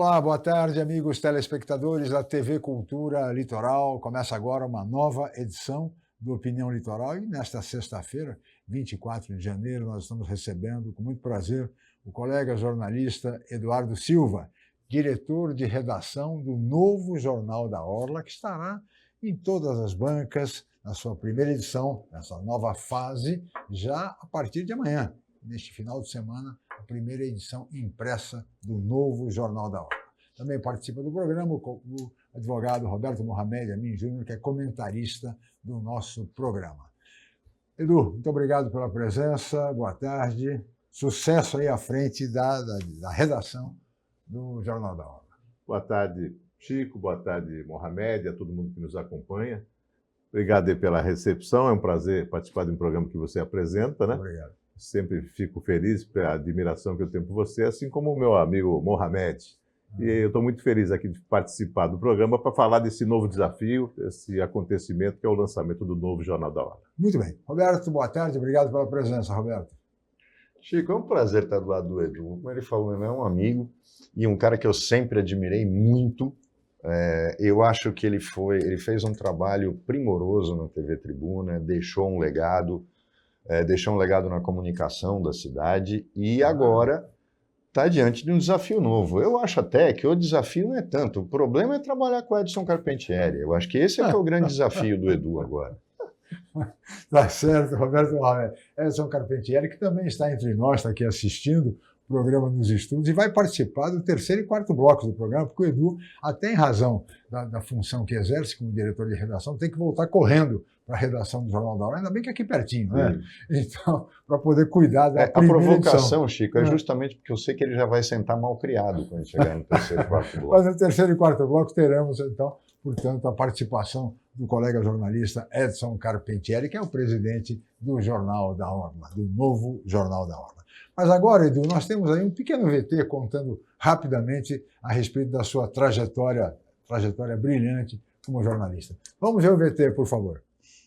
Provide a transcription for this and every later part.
Olá, boa tarde, amigos telespectadores da TV Cultura Litoral. Começa agora uma nova edição do Opinião Litoral e nesta sexta-feira, 24 de janeiro, nós estamos recebendo com muito prazer o colega jornalista Eduardo Silva, diretor de redação do novo Jornal da Orla, que estará em todas as bancas na sua primeira edição, nessa nova fase, já a partir de amanhã. Neste final de semana, a primeira edição impressa do novo Jornal da Orla. Também participa do programa o advogado Roberto Mohamed Amin Júnior, que é comentarista do nosso programa. Edu, muito obrigado pela presença, boa tarde. Sucesso aí à frente da redação do Jornal da Orla. Boa tarde, Chico, boa tarde, Mohamed, a todo mundo que nos acompanha. Obrigado aí pela recepção, é um prazer participar de um programa que você apresenta, né? Obrigado. Sempre fico feliz pela admiração que eu tenho por você, assim como o meu amigo Mohamed. E eu estou muito feliz aqui de participar do programa para falar desse novo desafio, desse acontecimento que é o lançamento do novo Jornal da Orla. Muito bem. Roberto, boa tarde, obrigado pela presença, Roberto. Chico, é um prazer estar do lado do Edu. Como ele falou, é um amigo e um cara que eu sempre admirei muito. Eu acho que ele fez um trabalho primoroso na TV Tribuna, deixou um legado na comunicação da cidade e agora está diante de um desafio novo. Eu acho até que o desafio não é tanto, o problema é trabalhar com o Edson Carpentieri. Eu acho que esse é que é o grande desafio do Edu agora. Tá certo, Roberto Mohamed. Edson Carpentieri, que também está entre nós, está aqui assistindo o programa nos estúdios e vai participar do terceiro e quarto bloco do programa, porque o Edu, até em razão da função que exerce como diretor de redação, tem que voltar correndo para a redação do Jornal da Hora, ainda bem que é aqui pertinho, né? Então, para poder cuidar da primeira edição. A provocação, Chico, é justamente porque eu sei que ele já vai sentar mal criado quando chegar no terceiro e quarto bloco. Mas no terceiro e quarto bloco teremos, então, portanto, a participação do colega jornalista Edson Carpentieri, que é o presidente do Jornal da Orla, do novo Jornal da Orla. Mas agora, Edu, nós temos aí um pequeno VT contando rapidamente a respeito da sua trajetória brilhante como jornalista. Vamos ver o VT, por favor.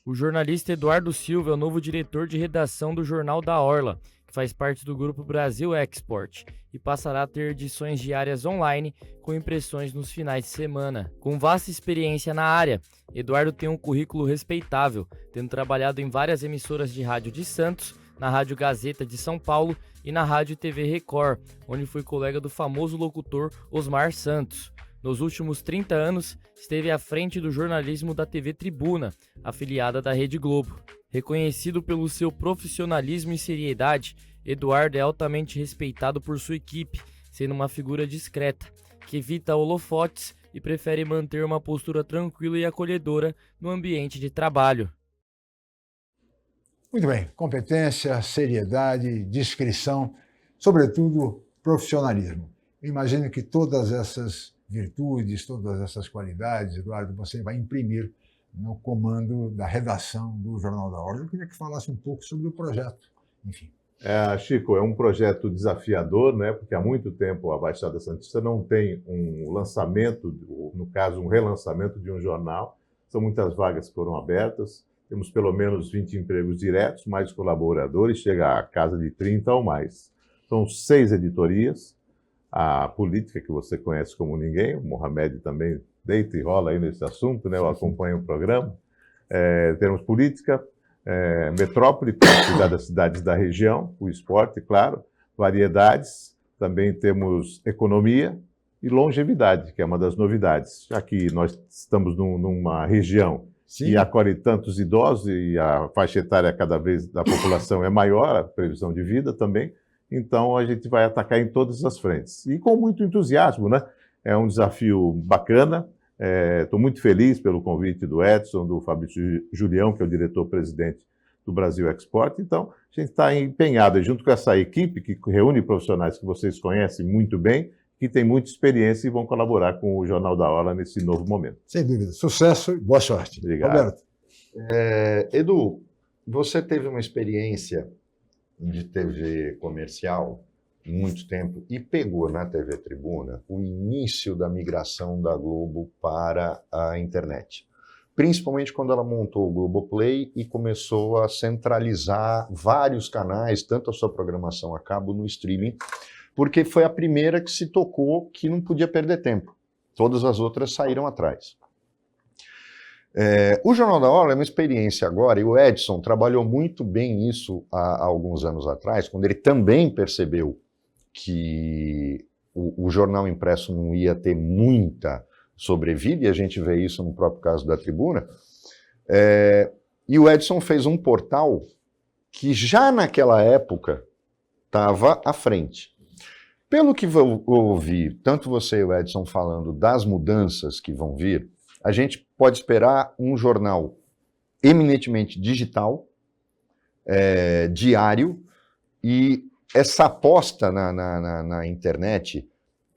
O jornalista Eduardo Silva é o novo diretor de redação do Jornal da Orla, que faz parte do Grupo Brasil Export, e passará a ter edições diárias online com impressões nos finais de semana. Com vasta experiência na área, Eduardo tem um currículo respeitável, tendo trabalhado em várias emissoras de rádio de Santos, na Rádio Gazeta de São Paulo e na Rádio TV Record, onde foi colega do famoso locutor Osmar Santos. Nos últimos 30 anos, esteve à frente do jornalismo da TV Tribuna, afiliada da Rede Globo. Reconhecido pelo seu profissionalismo e seriedade, Eduardo é altamente respeitado por sua equipe, sendo uma figura discreta, que evita holofotes e prefere manter uma postura tranquila e acolhedora no ambiente de trabalho. Muito bem, competência, seriedade, discrição, sobretudo profissionalismo. Imagino que todas essas virtudes, todas essas qualidades, Eduardo, você vai imprimir no comando da redação do Jornal da Orla. Eu queria que falasse um pouco sobre o projeto, enfim. Chico, é um projeto desafiador, né? Porque há muito tempo a Baixada Santista não tem um lançamento, no caso, um relançamento de um jornal. São muitas vagas que foram abertas. Temos pelo menos 20 empregos diretos, mais colaboradores, chega a casa de 30 ou mais. São 6 editorias. A política, que você conhece como ninguém, o Mohamed também deita e rola aí nesse assunto, né? Eu acompanho o programa. Temos política, metrópole, para cuidar das cidades da região, o esporte, claro, variedades, também temos economia e longevidade, que é uma das novidades, já que nós estamos numa região que acolhe tantos idosos e a faixa etária cada vez da população é maior, a previsão de vida também. Então, a gente vai atacar em todas as frentes. E com muito entusiasmo, né? É um desafio bacana. Estou muito feliz pelo convite do Edson, do Fabrício Julião, que é o diretor-presidente do Brasil Export. Então, a gente está empenhado, junto com essa equipe que reúne profissionais que vocês conhecem muito bem, que tem muita experiência e vão colaborar com o Jornal da Orla nesse novo momento. Sem dúvida. Sucesso e boa sorte. Obrigado. Roberto. Edu, você teve uma experiência de TV comercial muito tempo e pegou na TV Tribuna o início da migração da Globo para a internet. Principalmente quando ela montou o Globoplay e começou a centralizar vários canais, tanto a sua programação a cabo no streaming, porque foi a primeira que se tocou que não podia perder tempo. Todas as outras saíram atrás. O Jornal da Orla é uma experiência agora, e o Edson trabalhou muito bem isso há alguns anos atrás, quando ele também percebeu que o jornal impresso não ia ter muita sobrevida, e a gente vê isso no próprio caso da Tribuna, e o Edson fez um portal que já naquela época estava à frente. Pelo que eu ouvi, tanto você e o Edson falando das mudanças que vão vir, a gente pode esperar um jornal eminentemente digital, diário, e essa aposta na internet,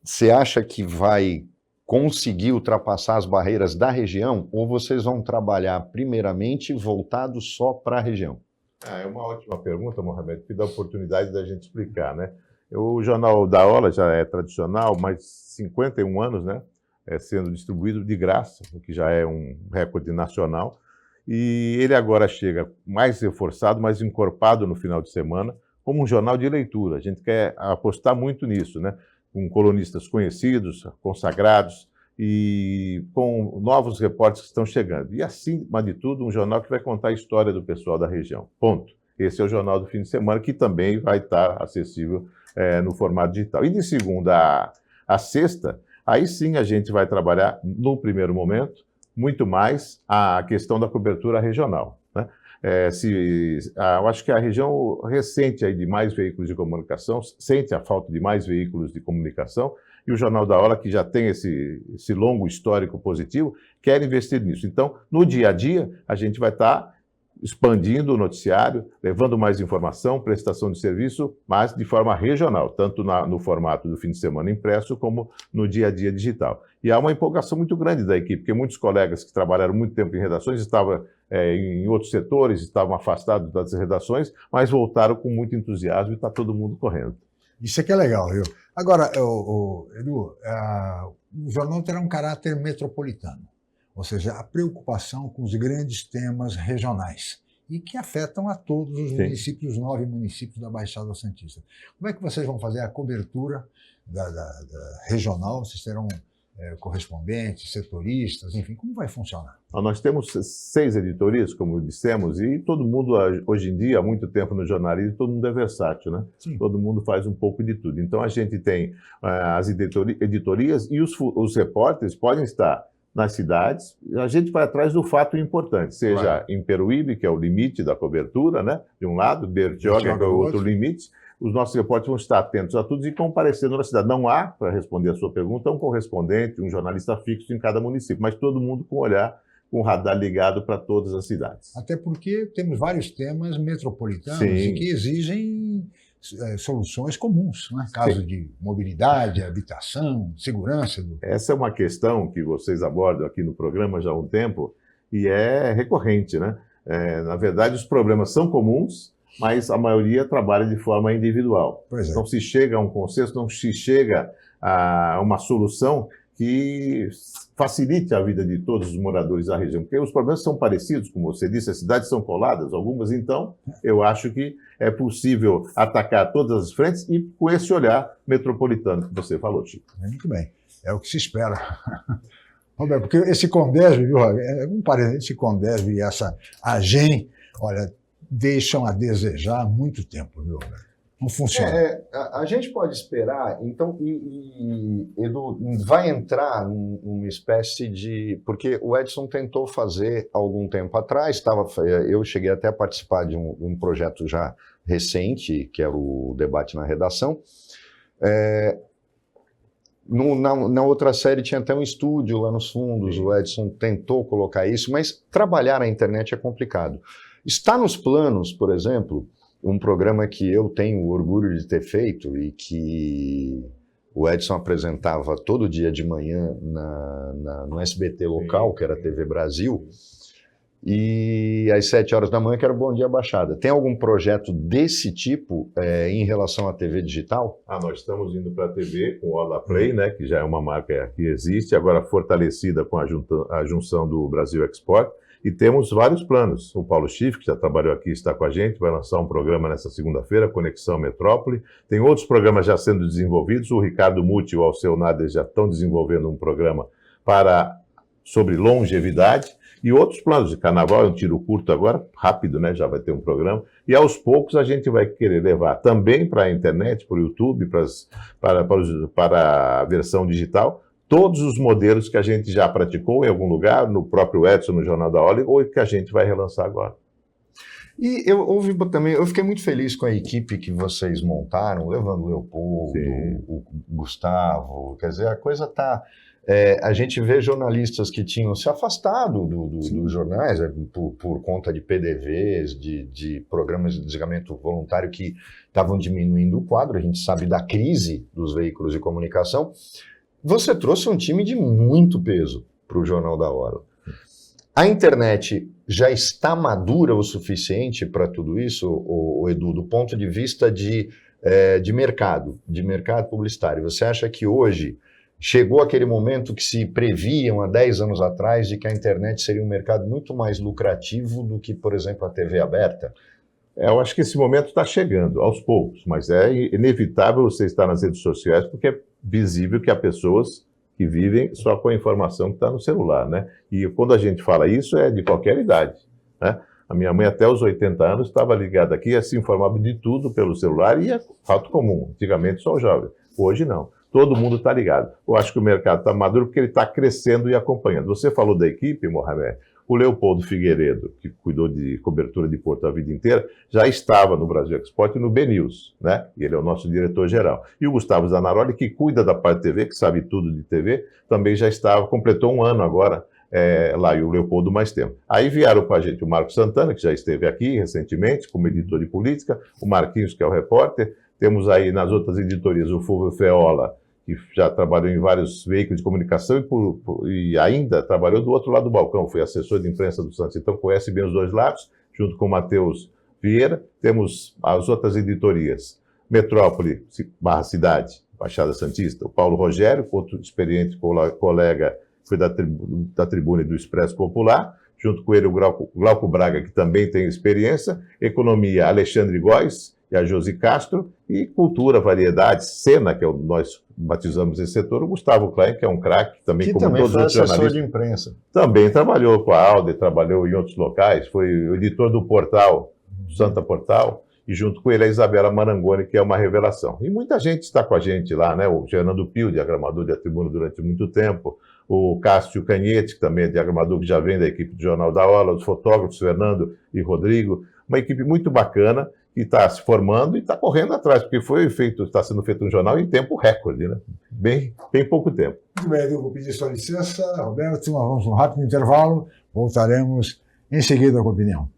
você acha que vai conseguir ultrapassar as barreiras da região, ou vocês vão trabalhar primeiramente voltado só para a região? É uma ótima pergunta, Mohamed, que dá a oportunidade da gente explicar, né? O Jornal da Orla já é tradicional, mas 51 anos, né? Sendo distribuído de graça, o que já é um recorde nacional. E ele agora chega mais reforçado, mais encorpado no final de semana, como um jornal de leitura. A gente quer apostar muito nisso, né? Com colunistas conhecidos, consagrados e com novos repórteres que estão chegando. E, acima de tudo, um jornal que vai contar a história do pessoal da região. Ponto. Esse é o Jornal do Fim de Semana, que também vai estar acessível no formato digital. E de segunda a sexta, aí sim a gente vai trabalhar, no primeiro momento, muito mais a questão da cobertura regional, né? Eu acho que a região ressente aí de mais veículos de comunicação, sente a falta de mais veículos de comunicação, e o Jornal da Orla, que já tem esse longo histórico positivo, quer investir nisso. Então, no dia a dia, a gente vai estar expandindo o noticiário, levando mais informação, prestação de serviço, mas de forma regional, tanto no formato do fim de semana impresso, como no dia a dia digital. E há uma empolgação muito grande da equipe, porque muitos colegas que trabalharam muito tempo em redações estavam em outros setores, estavam afastados das redações, mas voltaram com muito entusiasmo e está todo mundo correndo. Isso é que é legal, viu? Agora, Edu, o jornal terá um caráter metropolitano, ou seja, a preocupação com os grandes temas regionais e que afetam a todos os municípios, os 9 municípios da Baixada Santista. Como é que vocês vão fazer a cobertura da regional? Vocês terão correspondentes, setoristas, enfim, como vai funcionar? Nós temos 6 editorias, como dissemos, e todo mundo, hoje em dia, há muito tempo no jornalismo, todo mundo é versátil, né? Sim. Todo mundo faz um pouco de tudo. Então, a gente tem as editorias e os repórteres podem estar nas cidades. A gente vai atrás do fato importante, seja em Peruíbe, que é o limite da cobertura, né? De um lado, Bertioga, que é o outro limite. Os nossos repórteres vão estar atentos a tudo e comparecendo na cidade. Não há, para responder a sua pergunta, um correspondente, um jornalista fixo em cada município, mas todo mundo com olhar, com o radar ligado para todas as cidades. Até porque temos vários temas metropolitanos e que exigem soluções comuns, né? Caso de mobilidade, habitação, segurança. Essa é uma questão que vocês abordam aqui no programa já há um tempo e é recorrente, né? Na verdade, os problemas são comuns, mas a maioria trabalha de forma individual. Não se chega a um consenso, não se chega a uma solução que facilite a vida de todos os moradores da região, porque os problemas são parecidos, como você disse, as cidades são coladas, algumas, então eu acho que é possível atacar todas as frentes e com esse olhar metropolitano que você falou, Chico. Muito bem, é o que se espera. Roberto, porque esse Condesb, viu, esse Condesb e essa AGEM, olha, deixam a desejar há muito tempo, viu, Roberto? Não funciona. A gente pode esperar, então, Edu, vai entrar numa espécie de... Porque o Edson tentou fazer algum tempo atrás, eu cheguei até a participar de um projeto já recente, que era o Debate na Redação. Na outra série tinha até um estúdio lá nos fundos, o Edson tentou colocar isso, mas trabalhar na internet é complicado. Está nos planos, por exemplo, um programa que eu tenho o orgulho de ter feito e que o Edson apresentava todo dia de manhã no SBT local, que era a TV Brasil, e às 7 horas da manhã, que era o Bom Dia Baixada. Tem algum projeto desse tipo em relação à TV digital? Nós estamos indo para a TV com o Orla Play, né, que já é uma marca que existe, agora fortalecida com a junção do Brasil Export, E temos vários planos. O Paulo Schiff, que já trabalhou aqui, está com a gente, vai lançar um programa nessa segunda-feira, Conexão Metrópole. Tem outros programas já sendo desenvolvidos. O Ricardo Muti e o Alceu Nader já estão desenvolvendo um programa sobre longevidade. E outros planos de carnaval, é um tiro curto agora, rápido, né? Já vai ter um programa. E aos poucos a gente vai querer levar também para a internet, para o YouTube, para a versão digital, todos os modelos que a gente já praticou em algum lugar, no próprio Edson, no Jornal da Hora, ou que a gente vai relançar agora. E eu fiquei muito feliz com a equipe que vocês montaram, levando o Leopoldo, o Gustavo, quer dizer, a coisa está... a gente vê jornalistas que tinham se afastado dos jornais por conta de PDVs, de programas de desligamento voluntário que estavam diminuindo o quadro, a gente sabe da crise dos veículos de comunicação. Você trouxe um time de muito peso para o Jornal da Hora. A internet já está madura o suficiente para tudo isso, Edu, do ponto de vista de mercado publicitário? Você acha que hoje chegou aquele momento que se previam há 10 anos atrás de que a internet seria um mercado muito mais lucrativo do que, por exemplo, a TV aberta? Eu acho que esse momento está chegando, aos poucos, mas é inevitável você estar nas redes sociais, porque é visível que há pessoas que vivem só com a informação que está no celular, né? E quando a gente fala isso, é de qualquer idade, né? A minha mãe, até os 80 anos, estava ligada aqui, se informava de tudo pelo celular, e é fato comum. Antigamente só o jovem, hoje não. Todo mundo está ligado. Eu acho que o mercado está maduro porque ele está crescendo e acompanhando. Você falou da equipe, Mohamed. O Leopoldo Figueiredo, que cuidou de cobertura de Porto a vida inteira, já estava no Brasil Export e no BNews, né? Ele é o nosso diretor-geral. E o Gustavo Zanaroli, que cuida da parte TV, que sabe tudo de TV, também já estava, completou um ano agora lá, e o Leopoldo mais tempo. Aí vieram com a gente o Marcos Santana, que já esteve aqui recentemente, como editor de política, o Marquinhos, que é o repórter. Temos aí nas outras editorias o Fulvio Feola, que já trabalhou em vários veículos de comunicação e ainda trabalhou do outro lado do balcão, foi assessor de imprensa do Santos, então conhece bem os dois lados, junto com o Matheus Vieira. Temos as outras editorias, Metrópole, Cidade, Baixada Santista, o Paulo Rogério, outro experiente colega, foi da Tribuna e do Expresso Popular, junto com ele o Glauco Braga, que também tem experiência, Economia, Alexandre Góes e a Josi Castro, e Cultura, Variedade, Cena, que nós batizamos esse setor, o Gustavo Klein, que é um craque, também que como também todos foi os assessor jornalistas. de imprensa. Também trabalhou com a Alde, trabalhou em outros locais, foi o editor do Portal, do Santa Portal, e junto com ele a Isabela Marangoni, que é uma revelação. E muita gente está com a gente lá, né? O Fernando Pio, diagramador da Tribuna durante muito tempo, o Cássio Canhete, que também é diagramador, que já vem da equipe do Jornal da Hora, os fotógrafos Fernando e Rodrigo, uma equipe muito bacana, que está se formando e está correndo atrás, porque está sendo feito um jornal em tempo recorde, né? Bem pouco tempo. Muito bem, eu vou pedir sua licença, Roberto, nós vamos um rápido intervalo, voltaremos em seguida com a opinião.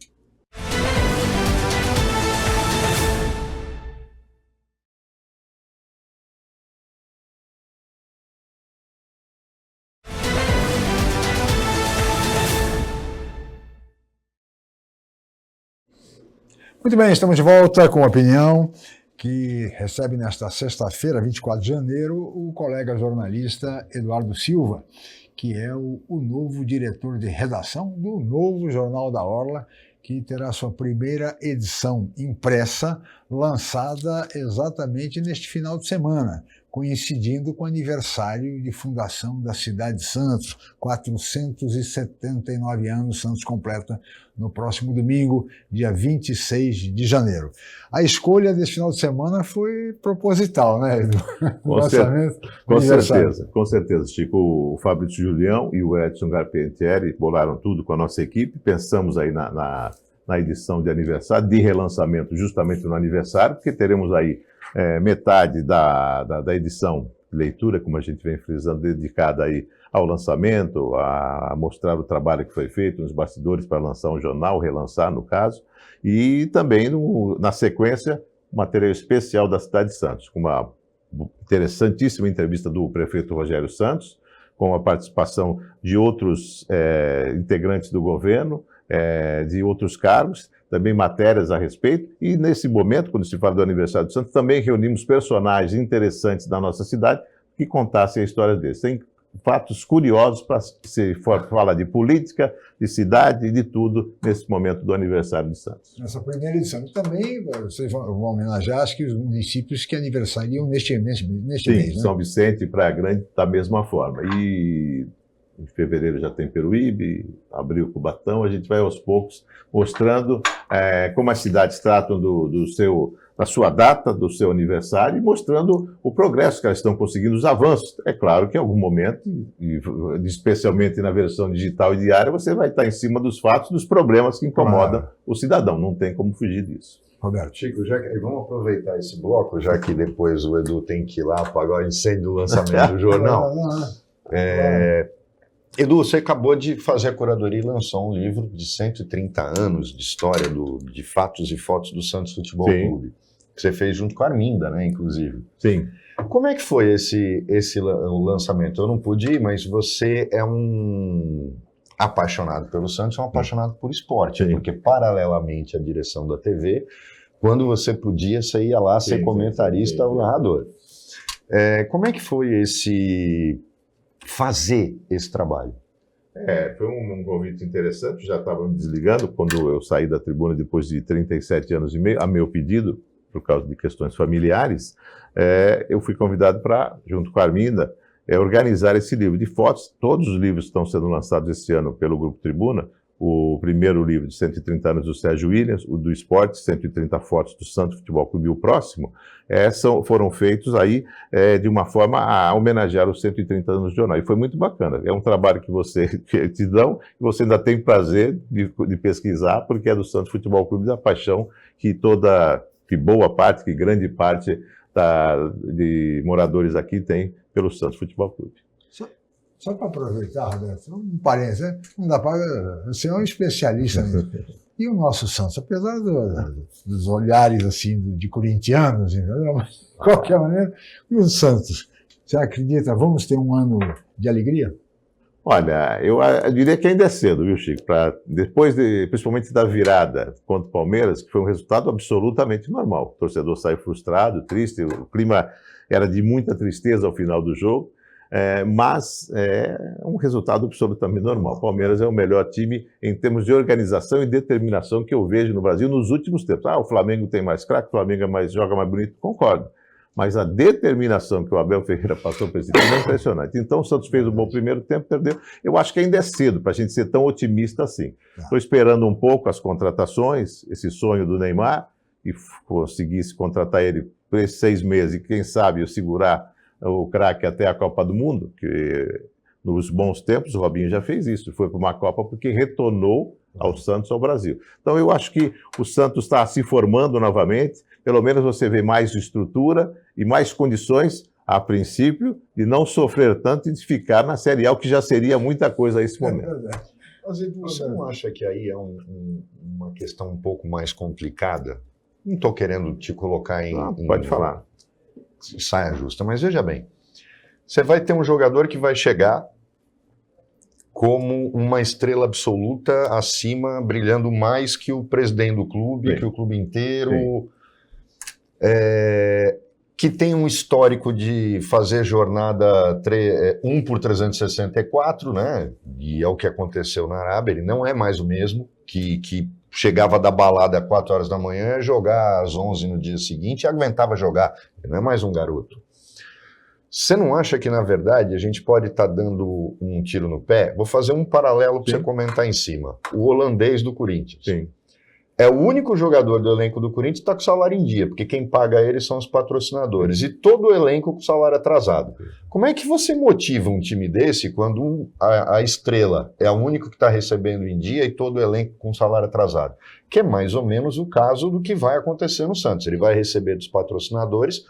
Muito bem, estamos de volta com a opinião que recebe nesta sexta-feira, 24 de janeiro, o colega jornalista Eduardo Silva, que é o novo diretor de redação do novo Jornal da Orla, que terá sua primeira edição impressa, lançada exatamente neste final de semana, coincidindo com o aniversário de fundação da cidade de Santos, 479 anos, Santos completa no próximo domingo, dia 26 de janeiro. A escolha desse final de semana foi proposital, né, Edu? Com certeza, Chico. O Fabrício Julião e o Edson Garpentieri bolaram tudo com a nossa equipe, pensamos aí na edição de aniversário, de relançamento justamente no aniversário, porque teremos aí metade da edição leitura, como a gente vem frisando, dedicada aí ao lançamento, a mostrar o trabalho que foi feito nos bastidores para lançar um jornal, relançar no caso, e também na sequência, material especial da cidade de Santos, com uma interessantíssima entrevista do prefeito Rogério Santos, com a participação de outros integrantes do governo, de outros cargos, também matérias a respeito, e nesse momento, quando se fala do aniversário de Santos, também reunimos personagens interessantes da nossa cidade que contassem a história deles. Tem fatos curiosos para se for falar de política, de cidade, de tudo, nesse momento do aniversário de Santos. Nessa primeira edição. Também vocês vão homenagear, acho que os municípios que aniversariam neste mês, Sim, né? São Vicente e Praia Grande da mesma forma. E em fevereiro já tem Peruíbe, abril Cubatão, a gente vai aos poucos mostrando como as cidades tratam da sua data, do seu aniversário, e mostrando o progresso que elas estão conseguindo, os avanços. É claro que em algum momento, e especialmente na versão digital e diária, você vai estar em cima dos fatos, dos problemas que incomodam o cidadão. Não tem como fugir disso. Roberto. Chico, vamos aproveitar esse bloco, já que depois o Edu tem que ir lá apagar o incêndio do lançamento do jornal. Edu, você acabou de fazer a curadoria e lançou um livro de 130 anos de história de fatos e fotos do Santos Futebol Clube, que você fez junto com a Arminda, né, inclusive. Sim. Como é que foi o lançamento? Eu não pude ir, mas você é um apaixonado pelo Santos, é um apaixonado por esporte, porque paralelamente à direção da TV, quando você podia, você ia lá ser comentarista ou narrador. Como é que foi fazer esse trabalho? Foi um convite interessante, já estava me desligando quando eu saí da tribuna depois de 37 anos e meio, a meu pedido, por causa de questões familiares, eu fui convidado para, junto com a Arminda, organizar esse livro de fotos. Todos os livros estão sendo lançados esse ano pelo Grupo Tribuna. O primeiro livro de 130 anos do Sérgio Williams, o do esporte, 130 fotos do Santos Futebol Clube, e o próximo, foram feitos aí de uma forma a homenagear os 130 anos do jornal. E foi muito bacana. É um trabalho que te dão, e você ainda tem prazer de pesquisar, porque é do Santos Futebol Clube, da paixão que boa parte, que grande parte de moradores aqui tem pelo Santos Futebol Clube. Só para aproveitar, Roberto, um parênteses, né? Não dá para. Você é um especialista nisso. E o nosso Santos, apesar dos olhares assim de corintianos, entendeu? Mas, de qualquer maneira, e o Santos? Você acredita, vamos ter um ano de alegria? Olha, eu diria que ainda é cedo, viu, Chico? Depois, principalmente da virada contra o Palmeiras, que foi um resultado absolutamente normal. O torcedor saiu frustrado, triste, o clima era de muita tristeza ao final do jogo. Mas é um resultado absolutamente normal. O Palmeiras é o melhor time em termos de organização e determinação que eu vejo no Brasil nos últimos tempos. O Flamengo tem mais craque, o Flamengo joga mais bonito, concordo. Mas a determinação que o Abel Ferreira passou para esse time é impressionante. Então o Santos fez um bom primeiro tempo, perdeu. Eu acho que ainda é cedo para a gente ser tão otimista assim. Estou esperando um pouco as contratações, esse sonho do Neymar, e conseguisse contratar ele por esses 6 meses e quem sabe eu segurar o craque até a Copa do Mundo, que nos bons tempos o Robinho já fez isso, foi para uma Copa porque retornou ao Santos, ao Brasil. Então eu acho que o Santos está se formando novamente, pelo menos você vê mais estrutura e mais condições, a princípio, de não sofrer tanto e de ficar na Série A, o que já seria muita coisa a esse momento. Mas você não acha que aí é uma questão um pouco mais complicada? Não estou querendo te colocar pode falar. Saia justa, mas veja bem, você vai ter um jogador que vai chegar como uma estrela absoluta acima, brilhando mais que o presidente do clube, Sim. que o clube inteiro, que tem um histórico de fazer jornada 1 por 364, né? E é o que aconteceu na Arábia, ele não é mais o mesmo, que chegava da balada às 4 horas da manhã, jogar às 11 no dia seguinte e aguentava jogar. Ele não é mais um garoto. Você não acha que, na verdade, a gente pode estar dando um tiro no pé? Vou fazer um paralelo para você comentar em cima. O holandês do Corinthians. Sim. É o único jogador do elenco do Corinthians que está com salário em dia, porque quem paga ele são os patrocinadores. E todo o elenco com salário atrasado. Como é que você motiva um time desse quando a estrela é o único que está recebendo em dia e todo o elenco com salário atrasado? Que é mais ou menos o caso do que vai acontecer no Santos. Ele vai receber dos patrocinadores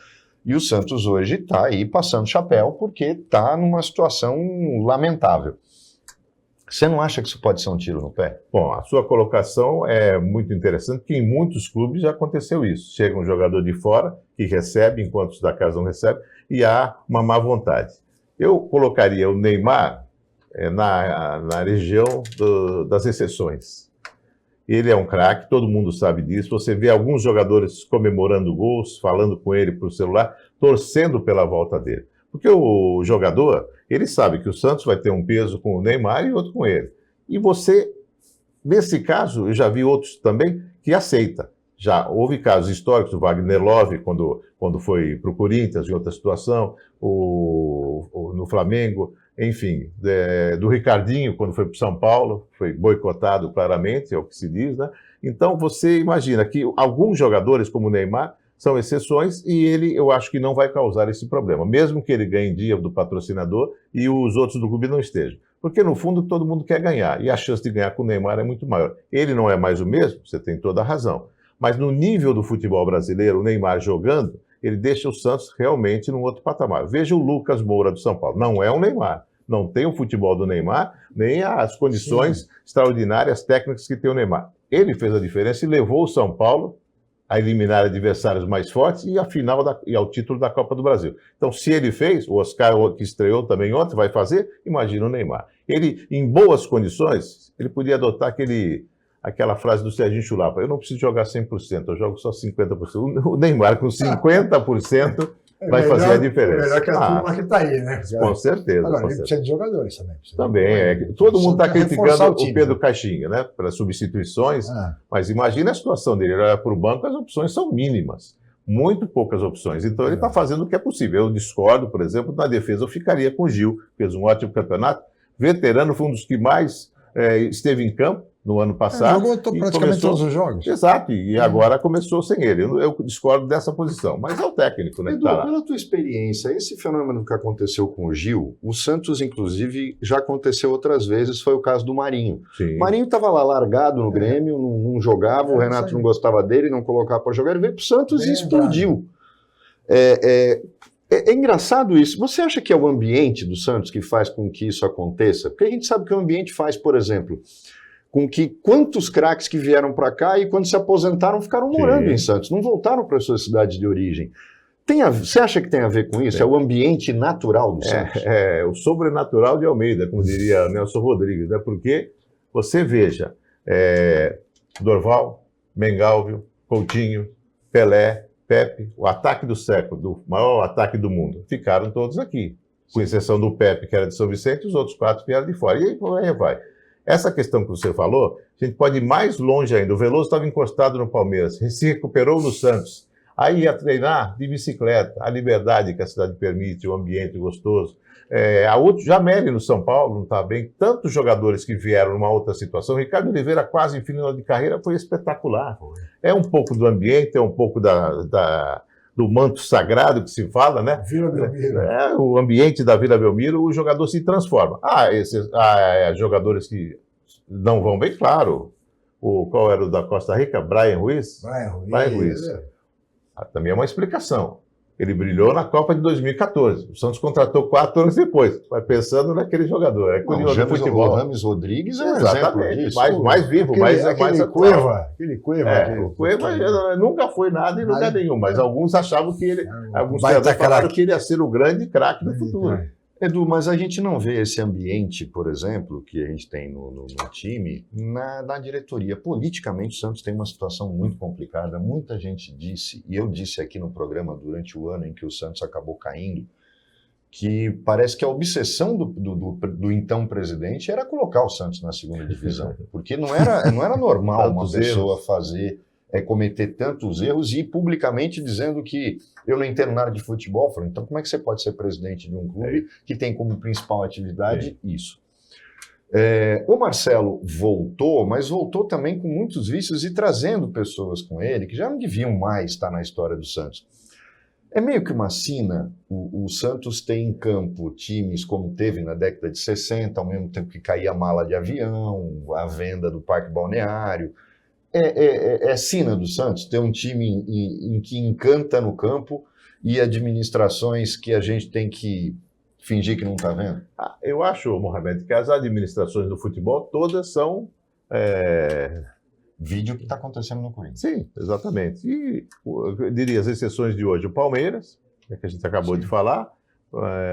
e o Santos hoje está aí passando chapéu porque está numa situação lamentável. Você não acha que isso pode ser um tiro no pé? Bom, a sua colocação é muito interessante, porque em muitos clubes já aconteceu isso. Chega um jogador de fora que recebe, enquanto os da casa não recebem, e há uma má vontade. Eu colocaria o Neymar na região das exceções. Ele é um craque, todo mundo sabe disso. Você vê alguns jogadores comemorando gols, falando com ele por celular, torcendo pela volta dele. Porque o jogador, ele sabe que o Santos vai ter um peso com o Neymar e outro com ele. E você, nesse caso, eu já vi outros também que aceita. Já houve casos históricos, o Wagner Love, quando foi para o Corinthians, em outra situação, no Flamengo, enfim, do Ricardinho, quando foi para o São Paulo, foi boicotado claramente, é o que se diz, né? Então, você imagina que alguns jogadores, como o Neymar, são exceções e ele, eu acho que não vai causar esse problema, mesmo que ele ganhe dinheiro do patrocinador e os outros do clube não estejam. Porque, no fundo, todo mundo quer ganhar e a chance de ganhar com o Neymar é muito maior. Ele não é mais o mesmo, você tem toda a razão. Mas no nível do futebol brasileiro, o Neymar jogando, ele deixa o Santos realmente num outro patamar. Veja o Lucas Moura do São Paulo. Não é o Neymar. Não tem o futebol do Neymar, nem as condições extraordinárias técnicas que tem o Neymar. Ele fez a diferença e levou o São Paulo a eliminar adversários mais fortes e e ao título da Copa do Brasil. Então, se ele fez, o Oscar, que estreou também ontem, vai fazer, imagina o Neymar. Ele, em boas condições, ele podia adotar aquela frase do Serginho Chulapa: eu não preciso jogar 100%, eu jogo só 50%. O Neymar, com 50%, vai fazer a diferença. É melhor que a turma que está aí, né? Com certeza. Agora, ele precisa de jogadores também. Também. Todo mundo está criticando o Pedro né? Caixinha, né? Para substituições. Mas imagina a situação dele. Ele olha para o banco, as opções são mínimas. Muito poucas opções. Então, ele está fazendo o que é possível. Eu discordo, por exemplo, na defesa. Eu ficaria com o Gil. Fez um ótimo campeonato. Veterano, foi um dos que mais esteve em campo no ano passado. Jogou praticamente todos os jogos. Exato, e agora começou sem ele. Eu discordo dessa posição, mas é o técnico, né? Edu, pela tua experiência, esse fenômeno que aconteceu com o Gil, o Santos, inclusive, já aconteceu outras vezes, foi o caso do Marinho. Sim. O Marinho estava lá largado no Grêmio, não jogava, o Renato não gostava dele, não colocava para jogar, ele veio para o Santos e explodiu. É engraçado isso. Você acha que é o ambiente do Santos que faz com que isso aconteça? Porque a gente sabe que o ambiente faz, por exemplo, com que quantos craques que vieram para cá e quando se aposentaram ficaram morando em Santos, não voltaram para a sua cidade de origem. Você acha que tem a ver com isso? É o ambiente natural do Santos? É o sobrenatural de Almeida, como diria Nelson Rodrigues, né? Porque você veja, Dorval, Mengalvio, Coutinho, Pelé, Pepe, o ataque do século, do maior ataque do mundo, ficaram todos aqui, com exceção do Pepe, que era de São Vicente, os outros 4 vieram de fora. E aí vai. Essa questão que você falou, a gente pode ir mais longe ainda. O Veloso estava encostado no Palmeiras, se recuperou no Santos. Aí ia treinar de bicicleta, a liberdade que a cidade permite, o ambiente gostoso. Jameli no São Paulo não está bem. Tantos jogadores que vieram numa outra situação. Ricardo Oliveira, quase em final de carreira, foi espetacular. É um pouco do ambiente, é um pouco do manto sagrado que se fala, né? Vila Belmiro. O ambiente da Vila Belmiro, o jogador se transforma. Jogadores que não vão bem, claro. Qual era o da Costa Rica? Brian Ruiz? Brian Ruiz. Também é uma explicação. Ele brilhou na Copa de 2014. O Santos contratou 4 anos depois. Vai pensando naquele jogador. É curioso no futebol. O Rames Rodrigues é um exemplo disso. Mais vivo, mais atual. O Cueva nunca foi nada em lugar nenhum, mas alguns achavam que ele... Alguns falaram que ele ia ser o grande craque do futuro. Edu, mas a gente não vê esse ambiente, por exemplo, que a gente tem no time, na diretoria. Politicamente, o Santos tem uma situação muito complicada. Muita gente disse, e eu disse aqui no programa durante o ano em que o Santos acabou caindo, que parece que a obsessão do então presidente era colocar o Santos na segunda divisão. Porque não era normal uma pessoa cometer tantos erros e ir publicamente dizendo que eu não entendo nada de futebol. Falei, então como é que você pode ser presidente de um clube que tem como principal atividade isso? O Marcelo voltou, mas voltou também com muitos vícios e trazendo pessoas com ele que já não deviam mais estar na história do Santos. É meio que uma sina. O Santos tem em campo times como teve na década de 60, ao mesmo tempo que caía a mala de avião, a venda do parque balneário. É sina do Santos ter um time em que encanta no campo e administrações que a gente tem que fingir que não está vendo? Eu acho, Mohamed, que as administrações do futebol todas são... Vídeo que está acontecendo no Corinthians. Sim, exatamente. E eu diria as exceções de hoje, o Palmeiras, que a gente acabou de falar,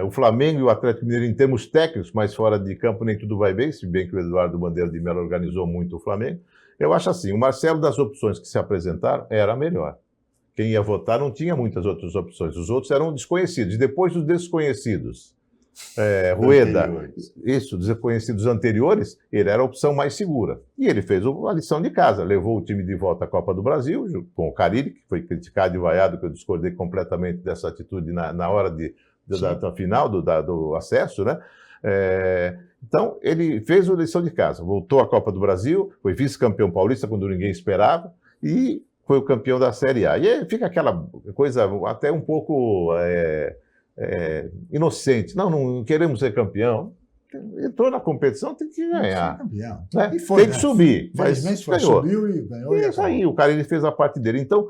o Flamengo e o Atlético Mineiro em termos técnicos, mas fora de campo nem tudo vai bem, se bem que o Eduardo Bandeira de Mello organizou muito o Flamengo. Eu acho assim, o Marcelo, das opções que se apresentaram, era a melhor. quem ia votar não tinha muitas outras opções. Os outros eram desconhecidos. E depois dos desconhecidos, Rueda, isso, desconhecidos anteriores, ele era a opção mais segura. E ele fez a lição de casa, levou o time de volta à Copa do Brasil, com o Carille, que foi criticado e vaiado, que eu discordei completamente dessa atitude na hora da final do acesso, né? Então, ele fez a lição de casa, voltou à Copa do Brasil, foi vice-campeão paulista quando ninguém esperava e foi o campeão da Série A. E aí fica aquela coisa até um pouco inocente. Não queremos ser campeão. Entrou na competição, tem que ganhar. Campeão. Né? E foi, tem que subir, mas ganhou. Subiu e ganhou. E isso aí, o cara ele fez a parte dele. Então,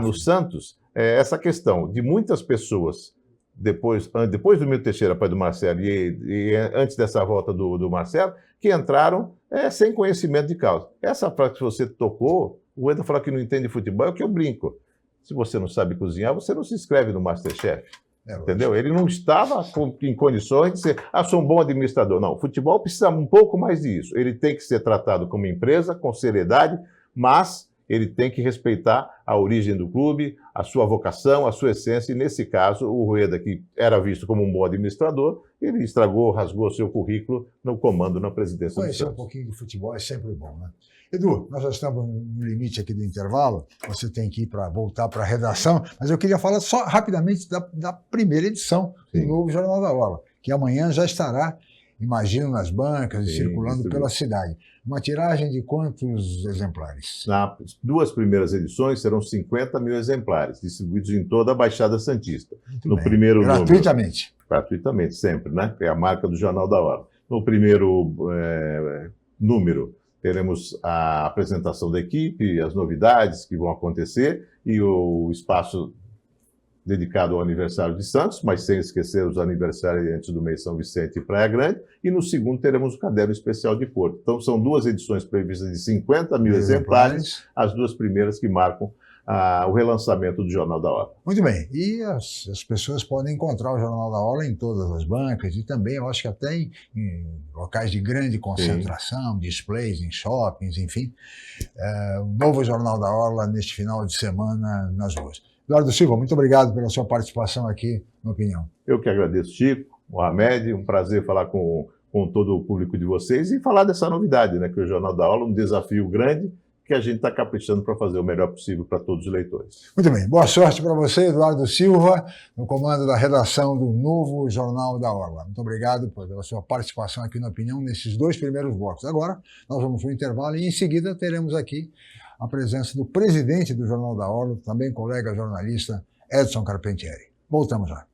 no Santos, essa questão de muitas pessoas, depois do Milton Teixeira, pai do Marcelo, e antes dessa volta do Marcelo, que entraram sem conhecimento de causa. Essa frase que você tocou, o Rueda fala que não entende futebol, é o que eu brinco. Se você não sabe cozinhar, você não se inscreve no Masterchef. Entendeu? Ele não estava em condições de ser, sou um bom administrador. Não, o futebol precisa um pouco mais disso. Ele tem que ser tratado como empresa, com seriedade, mas ele tem que respeitar a origem do clube, a sua vocação, a sua essência. E, nesse caso, o Rueda, que era visto como um bom administrador, ele rasgou seu currículo no comando na presidência do Santos. Conhecer um pouquinho de futebol é sempre bom, né? Edu, nós já estamos no limite aqui do intervalo, você tem que ir para voltar para a redação, mas eu queria falar só rapidamente da primeira edição do novo Jornal da Orla, que amanhã já estará, imagino, nas bancas e circulando pela cidade. Uma tiragem de quantos exemplares? Nas 2 primeiras edições serão 50 mil exemplares, distribuídos em toda a Baixada Santista. Muito bem. Primeiro gratuitamente. Gratuitamente, sempre, né? É a marca do Jornal da Orla. No primeiro número, teremos a apresentação da equipe, as novidades que vão acontecer e o espaço dedicado ao aniversário de Santos, mas sem esquecer os aniversariantes do mês São Vicente e Praia Grande. E no segundo teremos o caderno especial de Porto. Então são 2 edições previstas de 50 mil exemplares, as 2 primeiras que marcam o relançamento do Jornal da Orla. Muito bem. E as pessoas podem encontrar o Jornal da Orla em todas as bancas e também, eu acho que até em locais de grande concentração, displays em shoppings, enfim. O novo Jornal da Orla neste final de semana nas ruas. Eduardo Silva, muito obrigado pela sua participação aqui no Opinião. Eu que agradeço, Chico, Mohamed, um prazer falar com todo o público de vocês e falar dessa novidade, né, que o Jornal da Orla é um desafio grande que a gente está caprichando para fazer o melhor possível para todos os leitores. Muito bem. Boa sorte para você, Eduardo Silva, no comando da redação do novo Jornal da Orla. Muito obrigado pela sua participação aqui na Opinião nesses 2 primeiros blocos. Agora, nós vamos para o intervalo e, em seguida, teremos aqui a presença do presidente do Jornal da Orla, também colega jornalista, Edson Carpentieri. Voltamos já.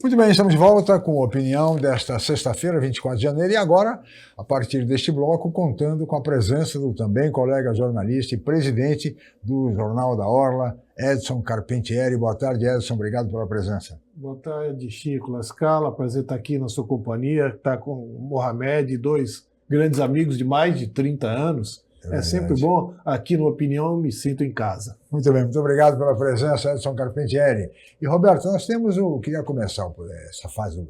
Muito bem, estamos de volta com a opinião desta sexta-feira, 24 de janeiro, e agora, a partir deste bloco, contando com a presença do também colega jornalista e presidente do Jornal da Orla, Edson Carpentieri. Boa tarde, Edson, obrigado pela presença. Boa tarde, Chico Lascala, prazer estar aqui na sua companhia, estar com o Mohamed, 2 grandes amigos de mais de 30 anos. É sempre bom, aqui no Opinião eu me sinto em casa. Muito bem, muito obrigado pela presença, Edson Carpentieri. E, Roberto, nós temos queria começar essa fase do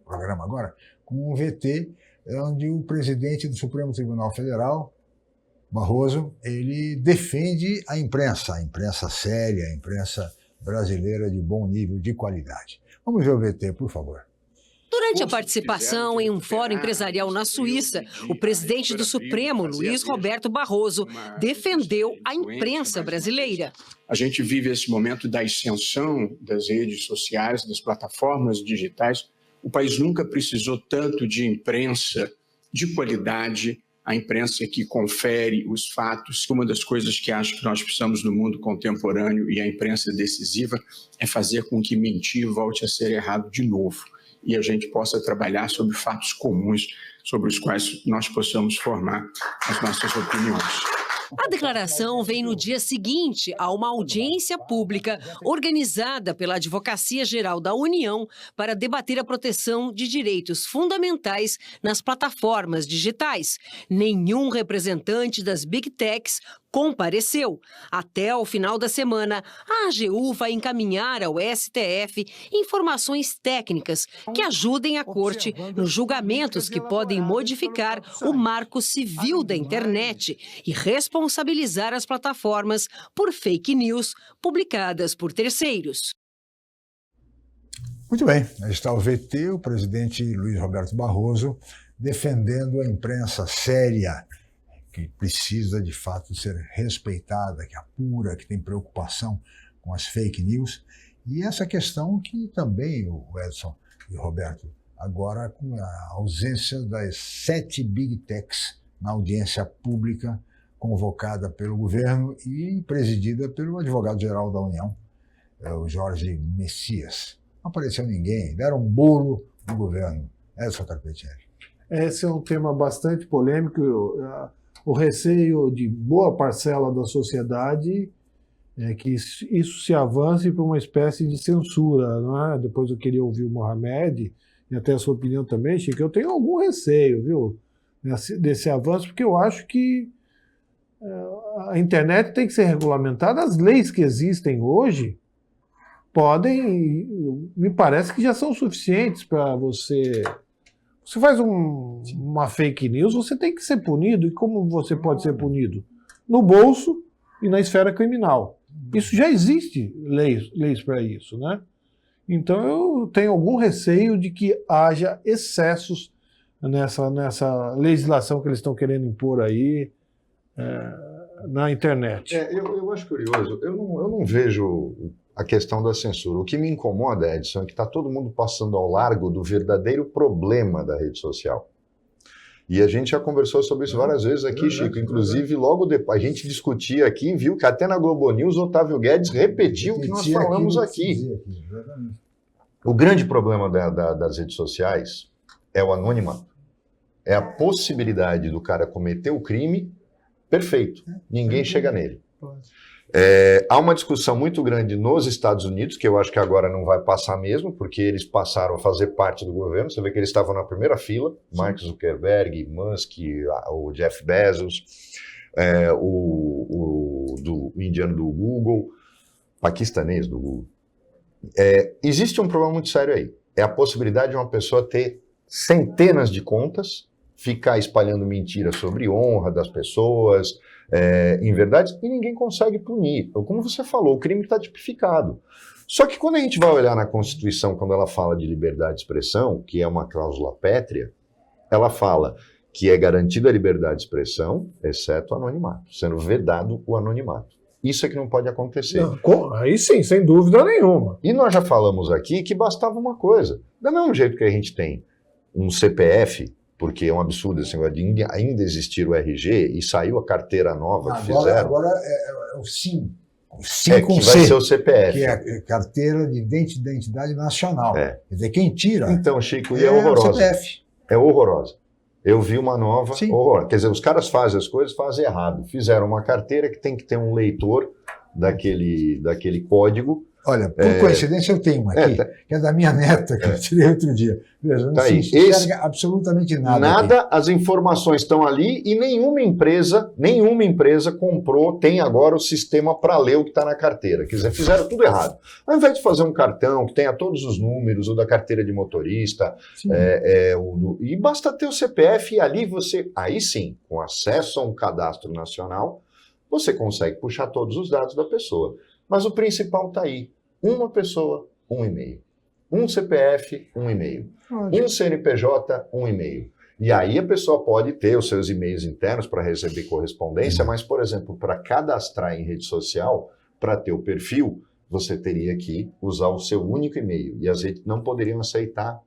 programa agora com um VT, onde o presidente do Supremo Tribunal Federal, Barroso, ele defende a imprensa séria, a imprensa brasileira de bom nível, de qualidade. Vamos ver o VT, por favor. Durante a participação em um fórum empresarial na Suíça, o presidente do Supremo, Luiz Roberto Barroso, defendeu a imprensa brasileira. A gente vive esse momento da ascensão das redes sociais, das plataformas digitais. O país nunca precisou tanto de imprensa de qualidade, a imprensa que confere os fatos. Uma das coisas que acho que nós precisamos no mundo contemporâneo, e a imprensa decisiva, é fazer com que mentir volte a ser errado de novo. E a gente possa trabalhar sobre fatos comuns, sobre os quais nós possamos formar as nossas opiniões. A declaração vem no dia seguinte a uma audiência pública organizada pela Advocacia Geral da União para debater a proteção de direitos fundamentais nas plataformas digitais. Nenhum representante das Big Techs compareceu. Até o final da semana, a AGU vai encaminhar ao STF informações técnicas que ajudem a Corte nos julgamentos que podem modificar o marco civil da internet e responsabilizar as plataformas por fake news publicadas por terceiros. Muito bem, aí está o VT, o presidente Luiz Roberto Barroso, defendendo a imprensa séria, que precisa de fato ser respeitada, que apura, que tem preocupação com as fake news. E essa questão que também, o Edson e o Roberto, agora com a ausência das 7 Big Techs na audiência pública convocada pelo governo e presidida pelo advogado-geral da União, o Jorge Messias. Não apareceu ninguém, deram um bolo no governo. Edson Carpentieri. Esse é um tema bastante polêmico. O receio de boa parcela da sociedade é que isso se avance para uma espécie de censura, não é? Depois eu queria ouvir o Mohamed, e até a sua opinião também, Chico. Eu tenho algum receio, viu, desse avanço, porque eu acho que a internet tem que ser regulamentada. As leis que existem hoje me parece que já são suficientes para você... Você faz uma fake news, você tem que ser punido. E como você pode ser punido? No bolso e na esfera criminal. Isso já existe leis para isso, né? Então eu tenho algum receio de que haja excessos nessa legislação que eles estão querendo impor aí na internet. Eu acho curioso. Eu não vejo a questão da censura. O que me incomoda, Edson, é que está todo mundo passando ao largo do verdadeiro problema da rede social. E a gente já conversou sobre isso várias vezes aqui, Chico. Inclusive, logo depois, a gente discutia aqui, viu que até na Globo News, Otávio Guedes repetiu o que nós falamos aqui. O grande problema das redes sociais é o anonimato. É a possibilidade do cara cometer o crime perfeito. Ninguém chega nele. Há uma discussão muito grande nos Estados Unidos, que eu acho que agora não vai passar mesmo, porque eles passaram a fazer parte do governo. Você vê que eles estavam na primeira fila, Mark Zuckerberg, Musk, o Jeff Bezos, o indiano do Google, paquistanês do Google. Existe um problema muito sério aí. É a possibilidade de uma pessoa ter centenas de contas, ficar espalhando mentiras sobre honra das pessoas, em verdade, e ninguém consegue punir. Como você falou, o crime está tipificado. Só que quando a gente vai olhar na Constituição, quando ela fala de liberdade de expressão, que é uma cláusula pétrea, ela fala que é garantida a liberdade de expressão, exceto o anonimato, sendo vedado o anonimato. Isso é que não pode acontecer. Não, aí sim, sem dúvida nenhuma. E nós já falamos aqui que bastava uma coisa. Do mesmo jeito que a gente tem um CPF, porque é um absurdo esse negócio de ainda existir o RG e saiu a carteira nova que fizeram. Agora é o SIM. O SIM que com vai C, ser o CPF. que é a carteira de identidade nacional. Quer dizer, quem tira Então, Chico, e é horrorosa. o CPF. É horrorosa. Eu vi uma nova, Sim. horrorosa. Quer dizer, os caras fazem as coisas, fazem errado. Fizeram uma carteira que tem que ter um leitor daquele código. Olha, por coincidência eu tenho uma aqui, que é da minha neta, que eu tirei outro dia. Veja, não se enxerga absolutamente nada. Nada, aqui. As informações estão ali e nenhuma empresa comprou, tem agora o sistema para ler o que está na carteira. Quer dizer, fizeram tudo errado. Ao invés de fazer um cartão que tenha todos os números, o da carteira de motorista, e basta ter o CPF e ali aí sim, com acesso a um cadastro nacional, você consegue puxar todos os dados da pessoa. Mas o principal está aí. Uma pessoa, um e-mail. Um CPF, um e-mail. Um CNPJ, um e-mail. E aí a pessoa pode ter os seus e-mails internos para receber correspondência, mas, por exemplo, para cadastrar em rede social, para ter o perfil, você teria que usar o seu único e-mail. E as redes não poderiam aceitar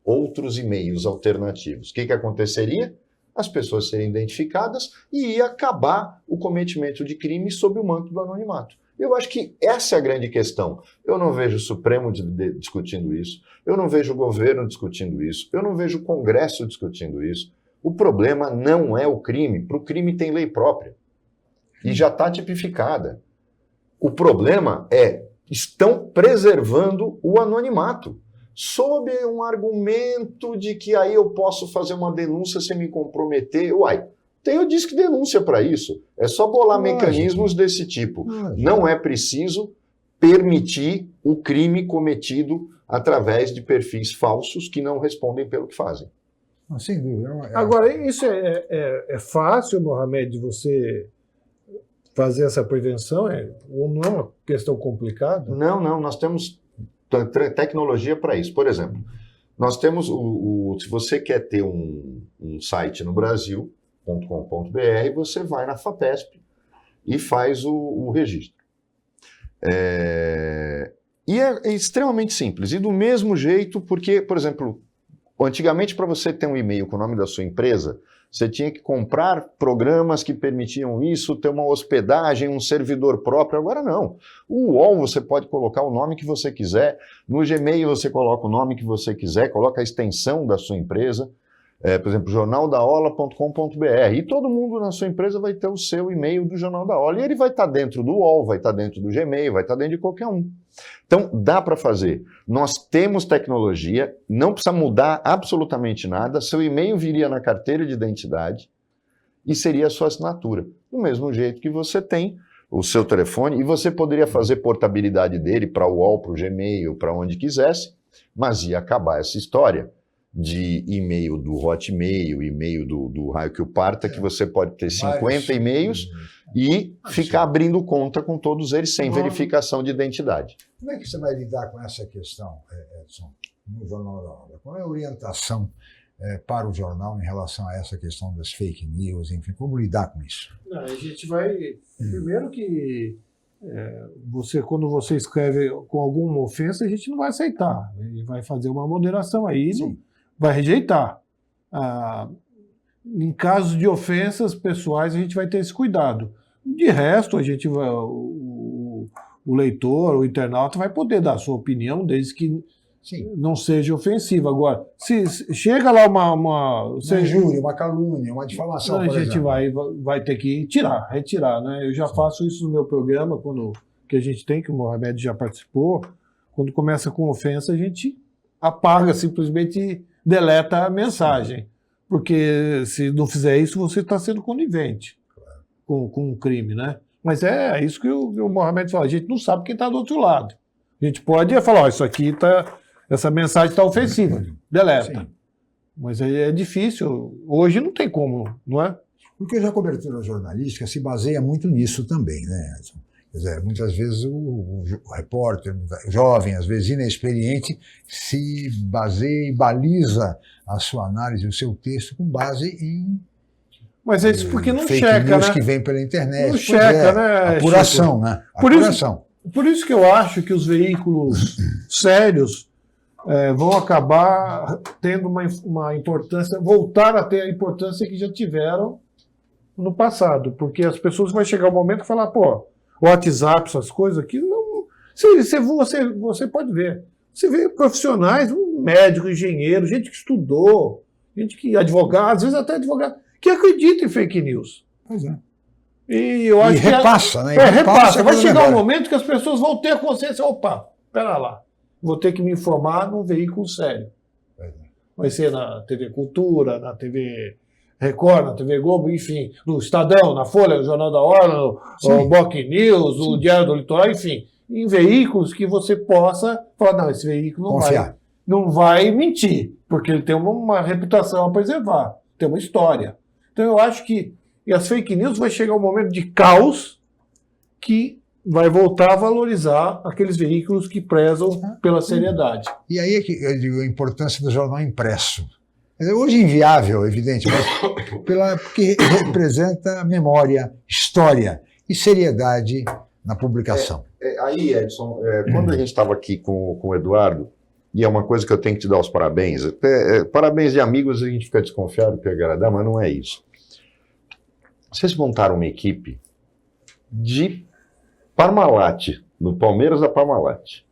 outros e-mails alternativos. O que aconteceria? As pessoas seriam identificadas e ia acabar o cometimento de crime sob o manto do anonimato. Eu acho que essa é a grande questão. Eu não vejo o Supremo discutindo isso, eu não vejo o governo discutindo isso, eu não vejo o Congresso discutindo isso. O problema não é o crime. Para o crime tem lei própria e já está tipificada. O problema estão preservando o anonimato, sob um argumento de que aí eu posso fazer uma denúncia sem me comprometer. Tem o Disque Denúncia para isso. É só bolar Lógico. mecanismos desse tipo. Lógico. Não é preciso permitir o crime cometido através de perfis falsos que não respondem pelo que fazem. Não, sem dúvida. Agora, isso é fácil, Mohamed, de você fazer essa prevenção? Ou não é uma questão complicada? Não, nós temos tecnologia para isso. Por exemplo, nós temos se você quer ter um site no Brasil.com.br, você vai na FAPESP e faz o registro. E é extremamente simples. E do mesmo jeito, porque, por exemplo, antigamente, para você ter um e-mail com o nome da sua empresa, você tinha que comprar programas que permitiam isso, ter uma hospedagem, um servidor próprio. Agora não. O UOL você pode colocar o nome que você quiser. No Gmail você coloca o nome que você quiser, coloca a extensão da sua empresa. Por exemplo, jornaldaola.com.br. E todo mundo na sua empresa vai ter o seu e-mail do Jornal da Ola. E ele vai estar dentro do UOL, vai estar dentro do Gmail, vai estar dentro de qualquer um. Então, dá para fazer. Nós temos tecnologia, não precisa mudar absolutamente nada. Seu e-mail viria na carteira de identidade e seria a sua assinatura. Do mesmo jeito que você tem o seu telefone, e você poderia fazer portabilidade dele para o UOL, para o Gmail, para onde quisesse, mas ia acabar essa história de e-mail do Hotmail, e-mail do raio que o parta, que você pode ter 50 e-mails e ficar abrindo conta com todos eles sem verificação de identidade. Como é que você vai lidar com essa questão, Edson, no Jornal da Ola? Qual é a orientação para o jornal em relação a essa questão das fake news, enfim, como lidar com isso? Não, a gente vai... Primeiro que quando você escreve com alguma ofensa, a gente não vai aceitar. Ele vai fazer uma moderação aí, não, vai rejeitar. Em casos de ofensas pessoais, a gente vai ter esse cuidado. De resto, a gente vai, o leitor, o internauta vai poder dar a sua opinião, desde que não seja ofensiva. Agora, se chega lá uma injúria, uma calúnia, uma difamação, a gente vai ter que retirar, né? Eu já faço isso no meu programa, que a gente tem, que o Mohamed já participou. Quando começa com ofensa, a gente apaga, simplesmente deleta a mensagem. Porque se não fizer isso, você está sendo conivente com um crime, né? Mas é isso que o Mohamed fala. A gente não sabe quem está do outro lado. A gente pode falar, isso aqui essa mensagem está ofensiva, deleta. Sim. Mas é difícil. Hoje não tem como, não é? Porque a cobertura jornalística se baseia muito nisso também, né, Edson? Quer dizer, muitas vezes o repórter, jovem, às vezes inexperiente, se baseia e baliza a sua análise, o seu texto, com base em mas é isso porque não fake checa, news, né? Que vem pela internet. Não checa, né? Apuração, Chico? Né? Apuração. Por isso que eu acho que os veículos sérios vão acabar tendo uma importância, voltar a ter a importância que já tiveram no passado, porque as pessoas vão chegar um momento e falar, pô, WhatsApp, essas coisas aqui, não, você pode ver. Você vê profissionais, um médico, engenheiro, gente que estudou, gente que advogado, às vezes até advogado, que acredita em fake news. Pois é. E eu acho repassa, né? Repassa. Vai chegar um momento que as pessoas vão ter a consciência, opa, pera lá, vou ter que me informar num veículo sério. Vai ser na TV Cultura, na TV Record, na TV Globo, enfim, no Estadão, na Folha, no Jornal da Hora, no Boc News, o Diário do Litoral, enfim, em veículos que você possa falar, não, esse veículo não vai mentir, porque ele tem uma reputação a preservar, tem uma história. Então eu acho que as fake news vai chegar um momento de caos que vai voltar a valorizar aqueles veículos que prezam pela seriedade. E aí é que eu digo a importância do jornal impresso. Hoje inviável, evidente, mas porque representa memória, história e seriedade na publicação. Aí, Edson, quando a gente estava aqui com o Eduardo, e é uma coisa que eu tenho que te dar os parabéns, parabéns de amigos, a gente fica desconfiado que agradar, mas não é isso. Vocês montaram uma equipe de Parmalat, no Palmeiras da Parmalat.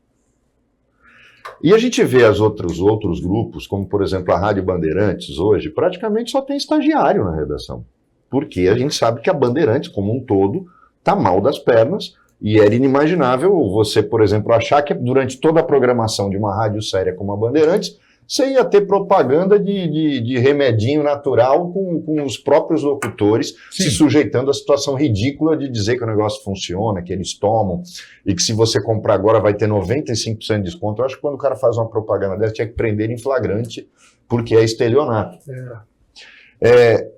E a gente vê os outros grupos, como por exemplo a Rádio Bandeirantes hoje, praticamente só tem estagiário na redação. Porque a gente sabe que a Bandeirantes, como um todo, está mal das pernas, e era inimaginável você, por exemplo, achar que durante toda a programação de uma rádio séria como a Bandeirantes, você ia ter propaganda de remedinho natural com os próprios locutores se sujeitando à situação ridícula de dizer que o negócio funciona, que eles tomam, e que se você comprar agora vai ter 95% de desconto. Eu acho que quando o cara faz uma propaganda dessa, tinha que prender em flagrante, porque é estelionato.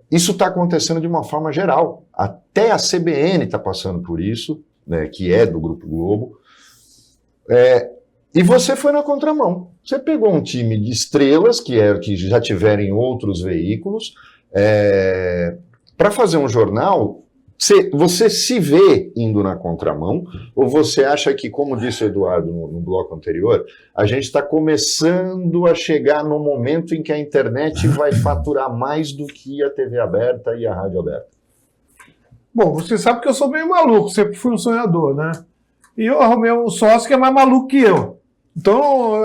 Isso está acontecendo de uma forma geral. Até a CBN está passando por isso, né, que é do Grupo Globo. E você foi na contramão. Você pegou um time de estrelas, que já tiveram em outros veículos, para fazer um jornal. Você se vê indo na contramão, ou você acha que, como disse o Eduardo no bloco anterior, a gente está começando a chegar no momento em que a internet vai faturar mais do que a TV aberta e a rádio aberta? Bom, você sabe que eu sou meio maluco, sempre fui um sonhador, né? E eu arrumei um sócio que é mais maluco que eu. Então,